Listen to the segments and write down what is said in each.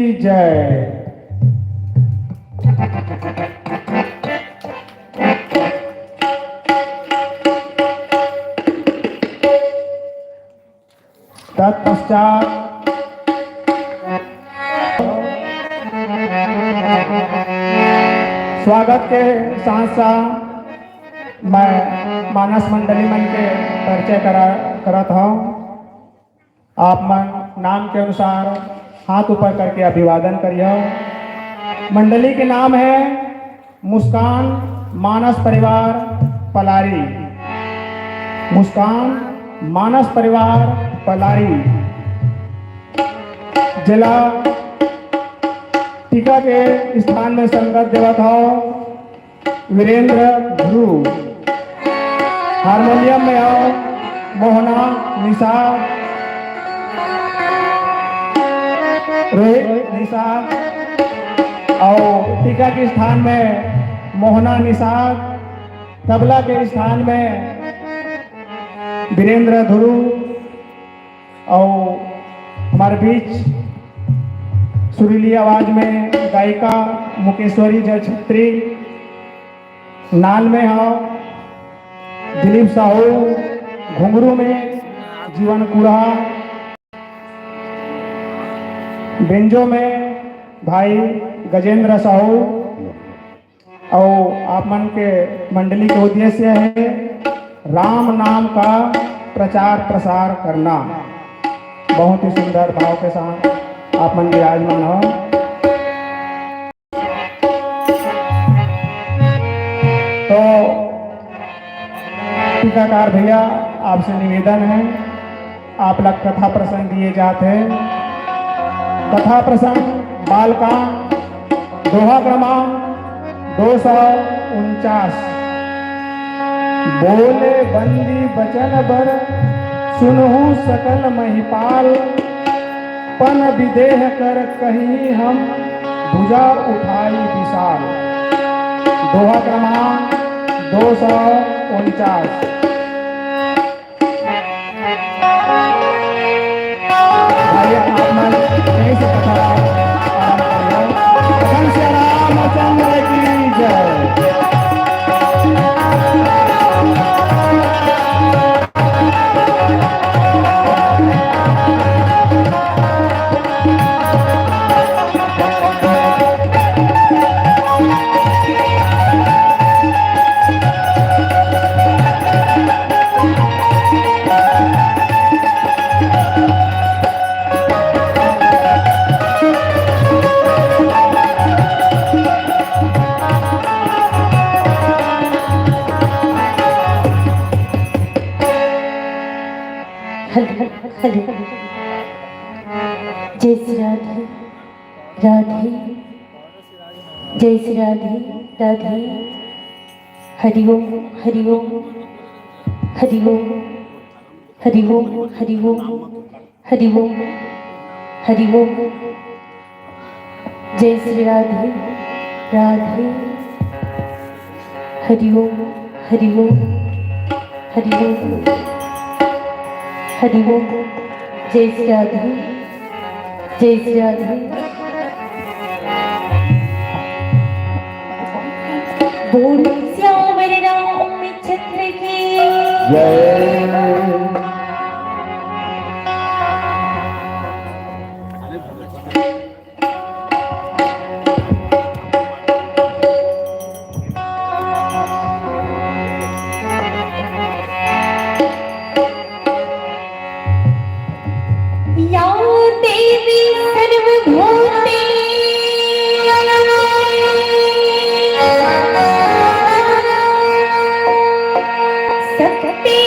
जय। तत्पश्चात स्वागत के साथ साथ मैं मानस मंडली मन के परिचय करत हूँ। आप मन नाम के अनुसार हाथ ऊपर करके अभिवादन करिए। मंडली के नाम है मुस्कान मानस परिवार पलारी। मुस्कान मानस परिवार पलारी जिला टीका के स्थान में संगत देवत हो वीरेंद्र ध्रुव। हारमोनियम में आओ मोहना निषाद, रोहित निषाद। और टीका के स्थान में मोहना निषाद, तबला के स्थान में वीरेंद्र ध्रुव। और हमारे बीच सुरीली आवाज में गायिका मुकेश्वरी जय छत्री। नाल में हो दिलीप साहू, घुंघरू में जीवन कुड़ा, बेंजो में भाई गजेंद्र साहू। और आप मन के मंडली के उद्देश्य है राम नाम का प्रचार प्रसार करना। बहुत ही सुंदर भाव के साथ आप मन विराजमान हो। तो टीकाकार भैया आपसे निवेदन है, आप लोग कथा प्रसंग दिए जाते हैं। कथा प्रसंग बालका दोहा क्रमांक 249। बोले बंदी बचन बर सुनहु सकल महिपाल, पन विदेह कर कहीं हम भुजा उठाई विशाल। दोहा क्रमांक 249। रामचंद्र की जय। जय श्री राधे राधे, जय श्री राधे राधे। हरिओम हरिओम हरिओम हरिओम हरिओम हरिओम हरिओम। जय श्री राधे राधे। हरिओम हरिओम हरिओम हरिओम। जय श्री राधे जय श्री राधे। बोल श्याम राम चंद्र की जय। शक्ति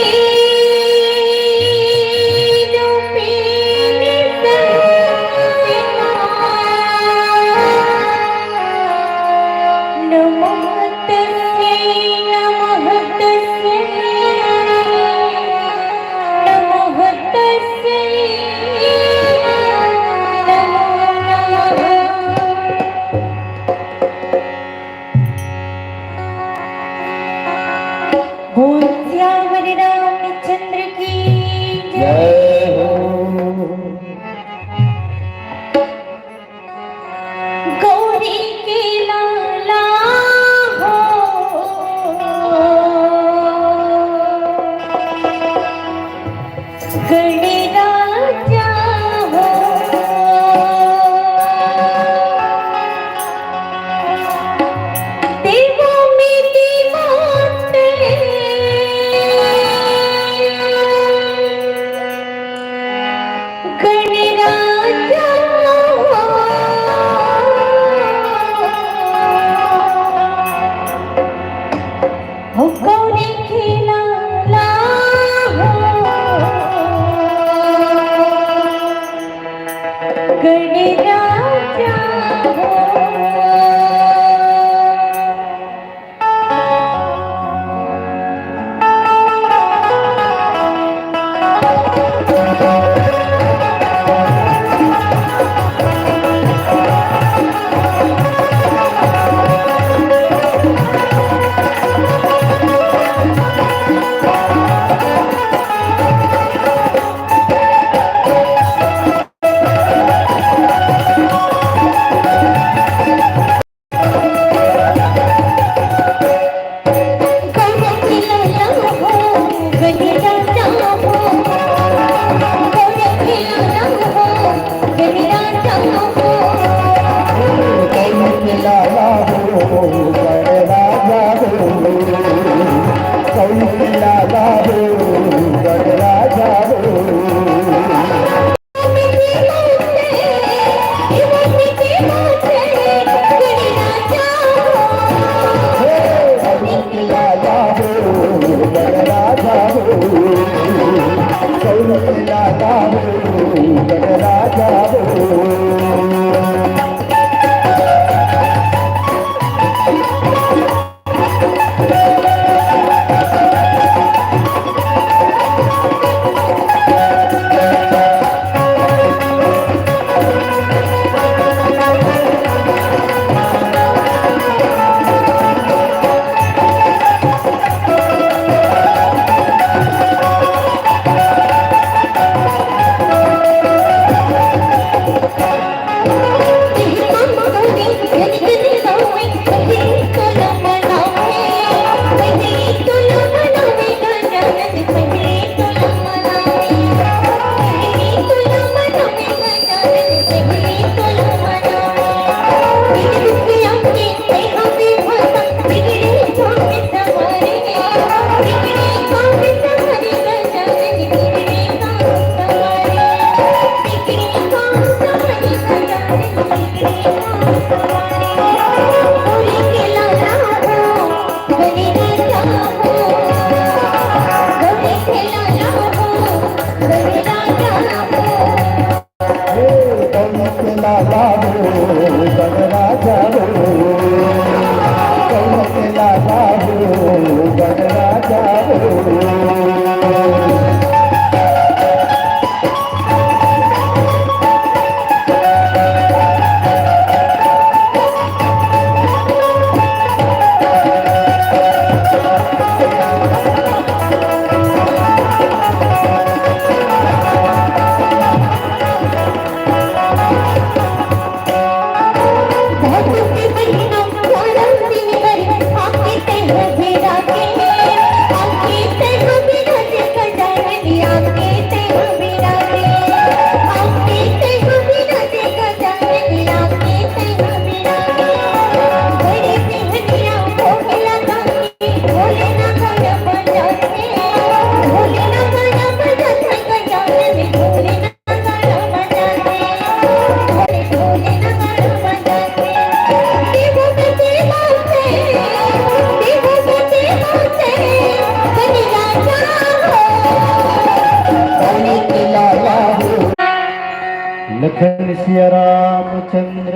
लखन सिया रामचंद्र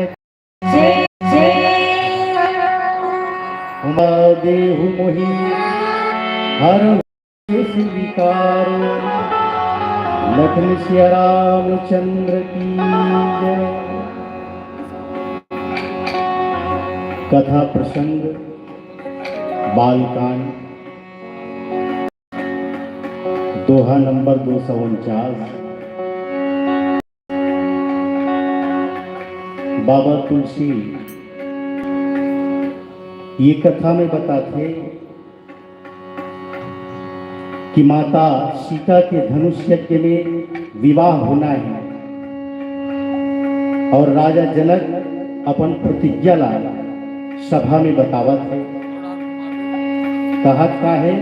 उमा देहु मोहि हर विकार। लखन सिया रामचंद्र की जय। कथा प्रसंग बालकांड दोहा नंबर 249। बाबा तुलसी ये कथा में बताते कि माता सीता के धनुष यज्ञ में विवाह होना है और राजा जनक अपन प्रतिज्ञा ला सभा में बतावत है। कहत का है,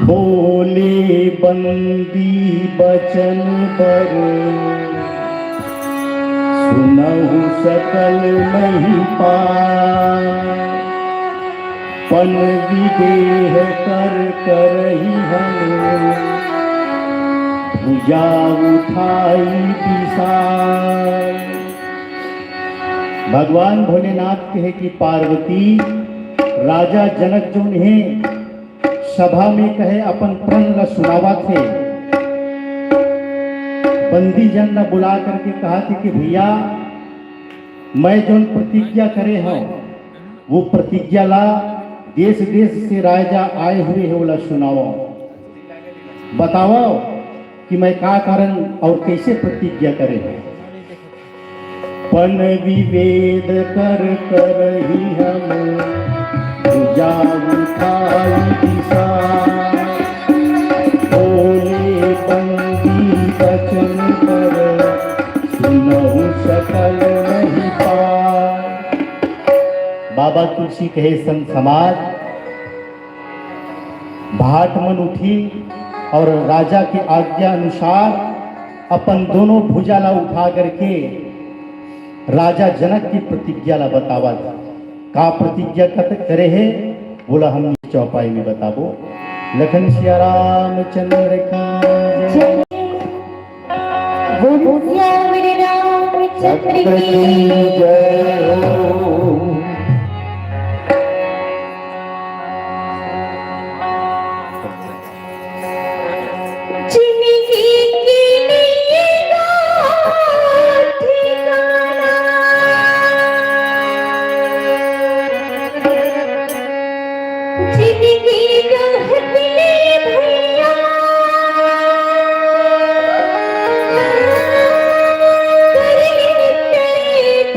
बोले बंदी बचन बर सुनहु सकल नहीं पाए। पन विदेह कर करही हम भुजा उठाई दिशाए। भगवान भोलेनाथ कहे कि पार्वती राजा जनक जो है सभा में कहे अपन प्रण ल सुनावा थे। बंदी जन न बुला करके कहा थे कि भैया मैं जो प्रतिज्ञा करे हूं वो प्रतिज्ञा ला देश देश से राजा आए हुए है बोला सुनाओ, बताओ कि मैं का कारण और कैसे प्रतिज्ञा करे हूं। पन विवेद कर करही हम पूजा उठाई दिशा। बोले बंदी बचन पर सुनहु सकल नहीं पाए। बाबा तुलसी कहे संत समाज भाट मन उठी और राजा की आज्ञा अनुसार अपन दोनों भुजाला उठा करके राजा जनक की प्रतिज्ञा ला बतावा का प्रतिज्ञा करे है बोला हम चौपाई में बताबो। लखन सिया रामचंद्र की जय। रामचंद्र की जय हो।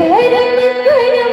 धर्म कर्म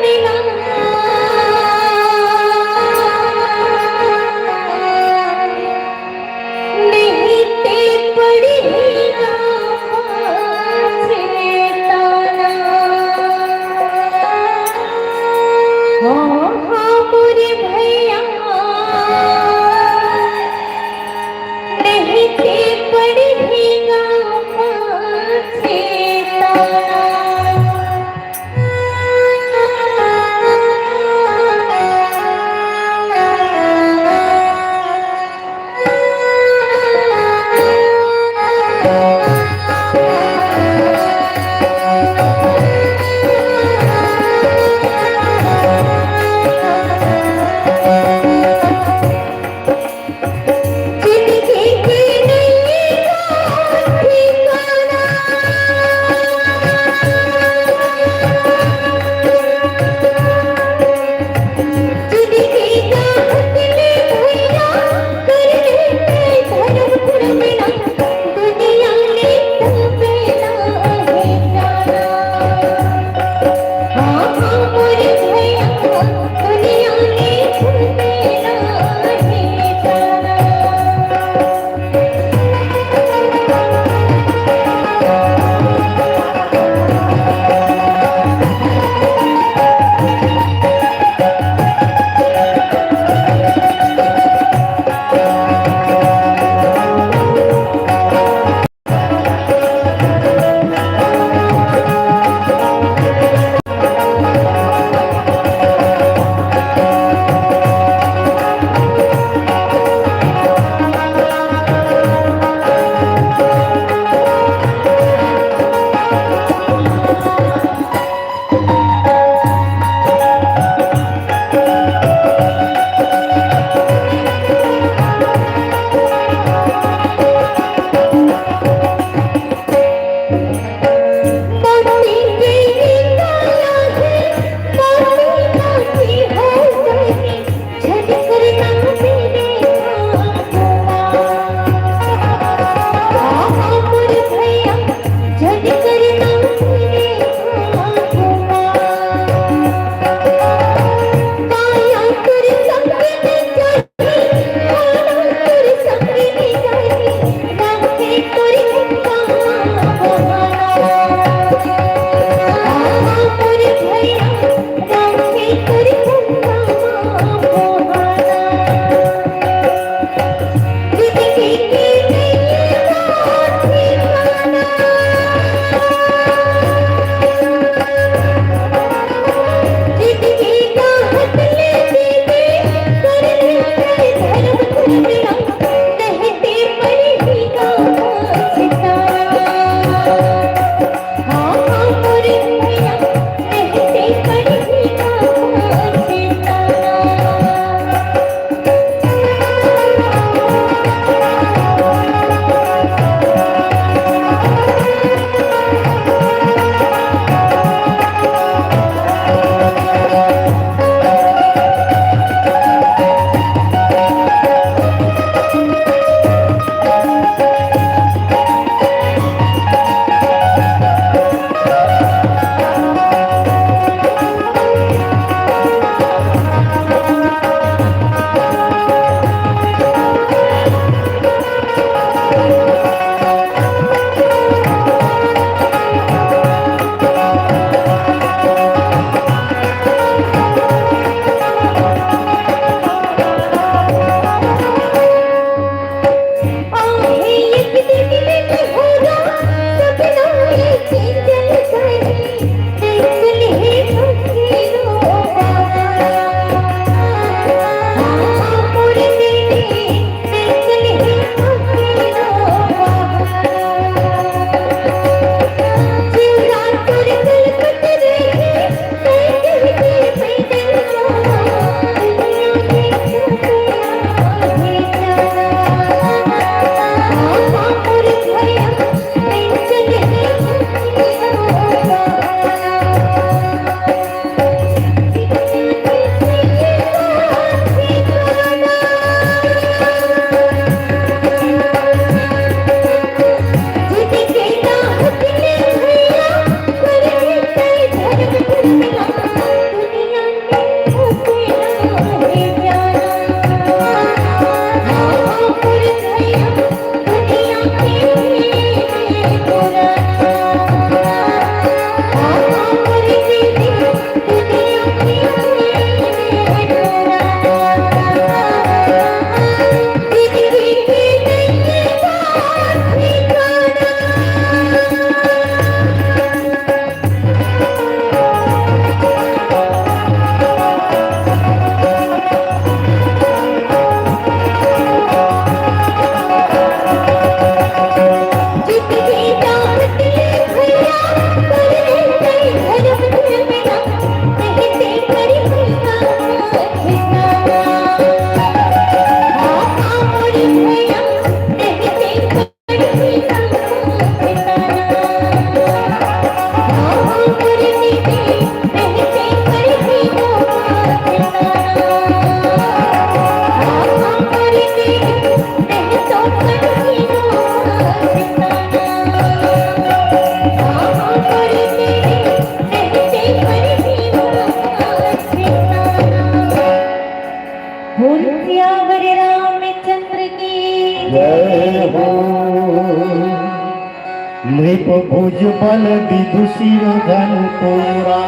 भुज बल विदुषी धनु तोरा,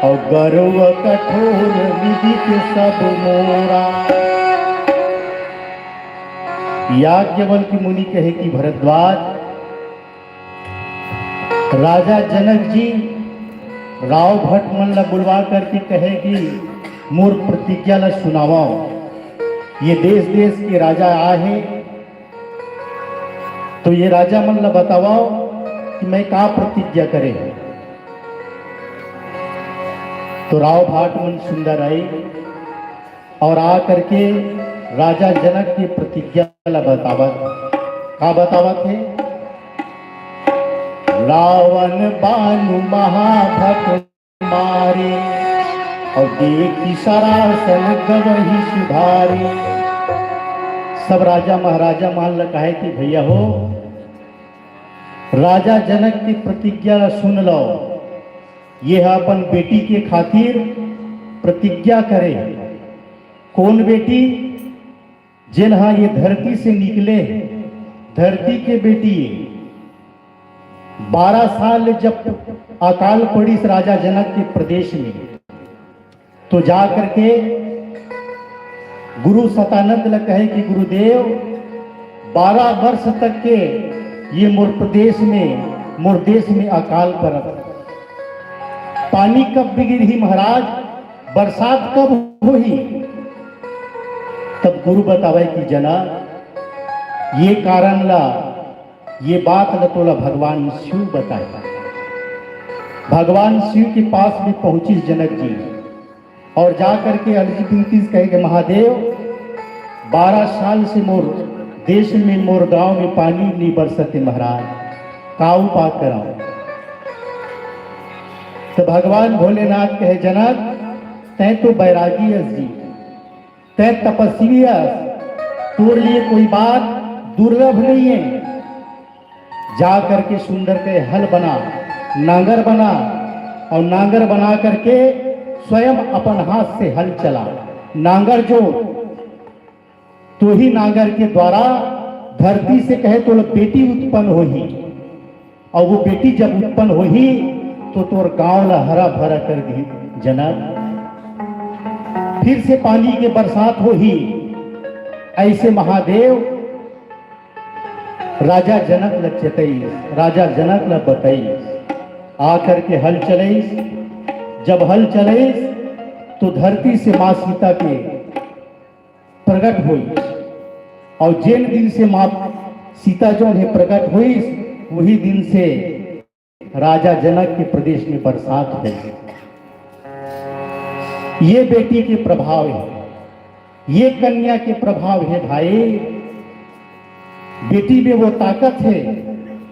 और गर्व कठोर विदित सब मोरा। याज्ञवल्क्य मुनि कहे कि भरद्वाज, राजा जनक जी राव भट्ट मन ला बुलवा करके कहे कि मोर प्रतिज्ञा ला सुनावाओ। ये देश देश के राजा आए, तो ये राजा मन ला बतावाओ कि मैं का प्रतिज्ञा करे। तो राव भाट मन सुंदर आए और आ करके राजा जनक की प्रतिज्ञा ला बतावत। का बतावत है? रावण बानु महाभट मारे, और देखी सरासन गवही सुधारे। सब राजा महाराजा मान ल कहे कि भैया हो, राजा जनक की प्रतिज्ञा ला सुन लो। ये अपन बेटी के खातिर प्रतिज्ञा करे। कौन बेटी? जिन्हा ये धरती से निकले, धरती के बेटी। 12 साल जब अकाल पड़ी इस राजा जनक के प्रदेश में, तो जा करके गुरु सतानंद ल कहे कि गुरुदेव 12 वर्ष तक के ये मोर प्रदेश में, मोर देश में अकाल पड़त। पानी कब बिगिरी महाराज? बरसात कब होही? तब गुरु बतावे कि जना, ये कारण ला, ये बात ला तोला भगवान शिव बताए। भगवान शिव के पास में पहुंची जनक जी, और जाकर के अर्जी विनती कहे कि महादेव 12 साल से मोर देश में, मोर गांव में पानी नहीं बरसते महाराज, का उपाय कराओ। तो भगवान भोलेनाथ कहे जनक, तै तो बैरागी जी, तै तपस्वी, तोर लिए कोई बात दुर्लभ नहीं है। जा करके सुंदर के हल बना, नांगर बना, और नांगर बना करके स्वयं अपन हाथ से हल चला। नांगर जो तो ही नांगर के द्वारा धरती से कहे तो बेटी उत्पन्न होही, और वो बेटी जब उत्पन्न होही तो तोर गांव ला हरा भरा कर दी जनक। फिर से पानी के बरसात होही। ऐसे महादेव राजा जनक ल चतई, राजा जनक ल बतई, आकर के हल चले। जब हल चले तो धरती से माँ सीता के प्रकट हुई, और जिन दिन से माँ सीता जो है प्रकट हुई, वही दिन से राजा जनक के प्रदेश में बरसात हुई। ये बेटी के प्रभाव है, ये कन्या के प्रभाव है भाई। बेटी में वो ताकत है,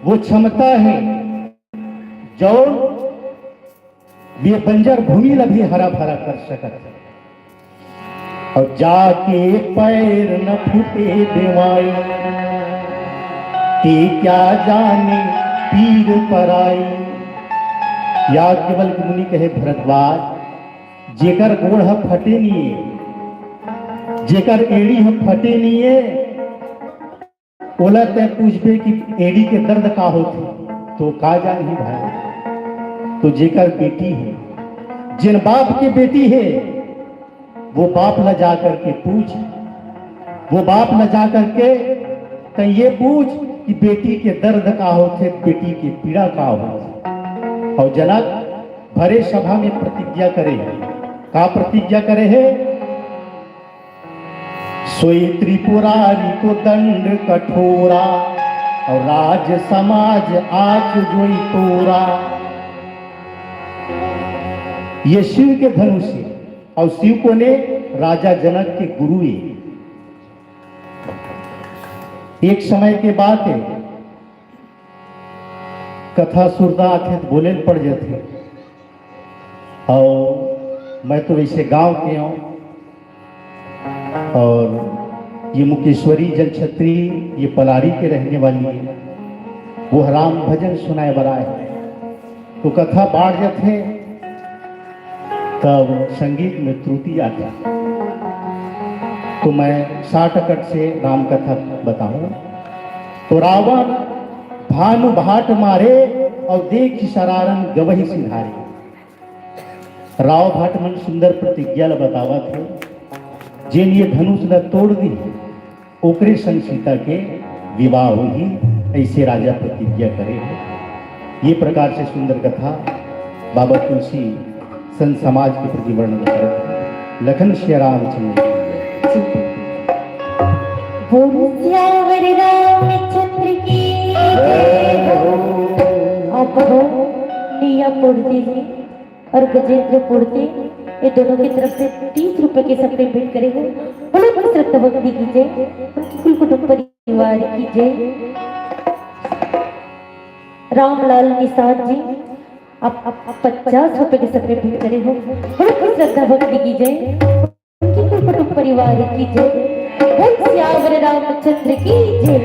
वो क्षमता है, जो ये बंजर भूमि ला भी हरा भरा कर सकत है। और जाके पैर न फूटे देवाई, ते क्या जाने पीर पराई। याज्ञवल्क्य मुनि कहे भरद्वाज, जेकर गोड़ फटे नहीं, जेकर एड़ी फटे नहीं, ओला तय पूछबे कि एड़ी के दर्द का होती, तो का जान ही भाई। तो जेकर बेटी है, जिन बाप की बेटी है, वो बाप न जा करके पूछ, वो बाप न जा करके तो ये पूछ कि बेटी के दर्द का होते, बेटी की पीड़ा का होते। और जनक भरे सभा में प्रतिज्ञा करे, का प्रतिज्ञा करे है? सोई त्रिपुरारी को दंड कठोरा, और राज समाज आच जोई तोरा। ये शिव के धनुष है, और शिव को ने राजा जनक के गुरु है। एक समय के बात है, कथा सुरदा थे तो बोले पड़ जाते, और मैं तो वैसे गांव के हूं, और ये मुकेश्वरी जल छत्री ये पलारी के रहने वाली है। वो हराम भजन सुनाए बड़ा है, तो कथा बाढ़ जाते, तब संगीत में त्रुटि आ गया। तो मैं 60 कट से राम कथा बताऊं। तो रावण भानु भाट मारे और देख शरारन गवही सिधारे। राव भाट मन सुंदर प्रतिज्ञा ल बतावा थे, जिन ये धनुष न तोड़ दी ओकरे संग सीता के विवाह होगी, ऐसे राजा प्रतिज्ञा करे। ये प्रकार से सुंदर कथा बाबा तुलसी संत समाज के प्रति वर्णन करते। लखन श्री रामचंद्र बोलियावर रामचंद्र की आप हो लिया पुड़ती जी और गजेंद्र पुड़ती, ये दोनों की तरफ से 30 रुपए के सपने भेंट करे हो। बड़े बड़े श्रद्धा भक्ति कीजिए, उनकी कुल कुटुंब परिवार कीजिए। रामलाल निषाद जी आप 50 रुपए के सपने भेंट करे हो। बड़े बड़े श्रद्धा भक्ति कीजिए, उनकी कुल कुटुंब परिवार कीजिए। बोलियावर रामचंद्र की जय।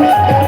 है